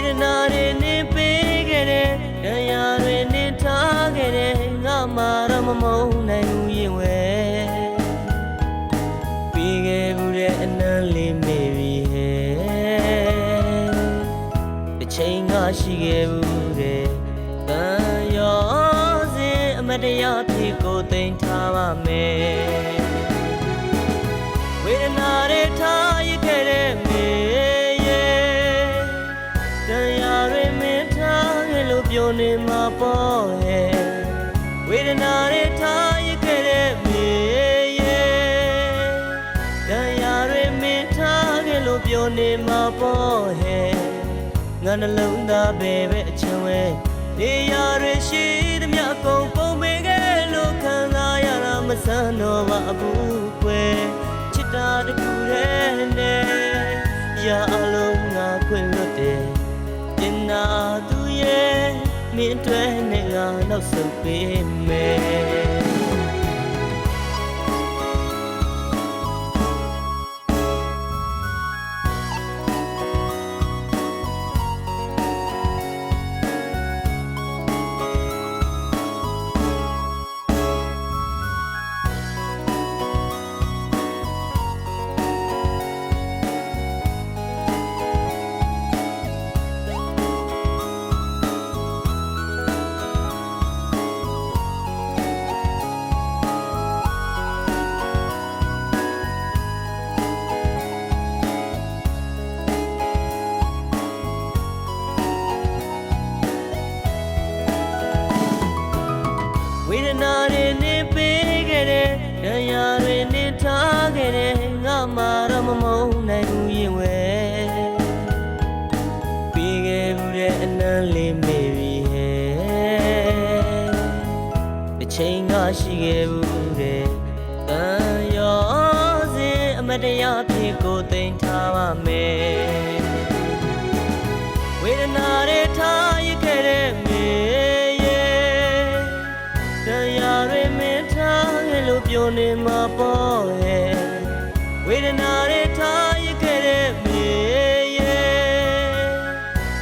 ဒနာတွေနဲ့ပေးခဲ့တဲ့တရားတွေနဲ့ထားခဲ့တဲ့ငါမှတော့မမုန်းနိုင်ဘူးရင်ဝဲပြီးခဲ့ဘူးတဲ့အနမ်းလေးမေပြီဟဲ့တစ်ချိန်ကရှိခဲ့ဘူးတဲ့တန်ရောစင်အမတရားဖြစ်ကိုသိမ်းထားပါမယ်ဝေဒနာတွေထားရခဲ့တဲ့မေတရားတွေမင်းထားခဲ့လို့ပြောနေမှာပေါ့ဟဲ့ဝေဒနာတွေထားရခဲ့တဲ့မေတရားတွေမင်းထားခဲ့လို့ပြောနေမှာပေါ့ဟဲ့ငါနှလုံးသားပဲအချမ်းဝဲတရားတွေရှိသမျှအကုန်ပုံပေးခဲ့လို့ခံစားရတာမဆန်းတော့ပါဘူးကွယ်ချစ်တာတကူတဲ့နဲ့ရအလုံးငါခွင့်လွတ်တယ်တင်နာသူရဲ့မင်းတွေ့နဲ့ငါနောက်ဆုတ်ပေးမယ်ဝေဒနာတွေနဲ့ပေးခဲ့တဲ့တရားတွေနဲ့ထားခဲ့တဲ့ငါမှတော့မမုန်းနိုင်ဘူးရင်ဝဲပြီးခဲ့ဘူးတဲ့အနမ်းလေးမေပြီဟဲ့တစ်ချိန်ကရှိခဲ့ဘူးတဲ့တန်ရောစင်အမတရားဖြစ်ကိုသိမ်းထားပါမယ်ဝေဒနာတွေထားရခဲ့တဲ့မေတရားတွေမင်းထားခဲ့လို့ပြောနေမှာပေါ့ဟဲ့ဝေဒနာတွေထားရခဲ့တဲ့မေ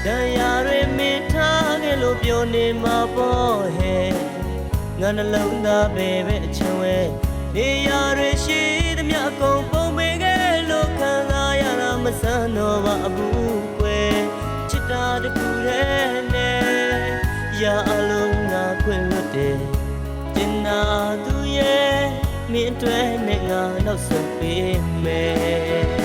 တရားတွေမင်းထားခဲ့လို့ပြောနေမှာပေါ့ဟဲ့ငါနှလုံးသားပဲအချမ်းဝဲနေရာတွေရှိသမျှအကုန်ပုံပေးခဲ့လို့ခံစားရတာမဆန်းတော့ပါဘူးကွယ်ချစ်တာတကူတဲ့နဲ့ရအလုံးငါခွင့်လွတ်တယ်တင်နာသူရဲ့မင်းတွေ့နဲ့ငါနောက်ဆုတ်ပေးမယ်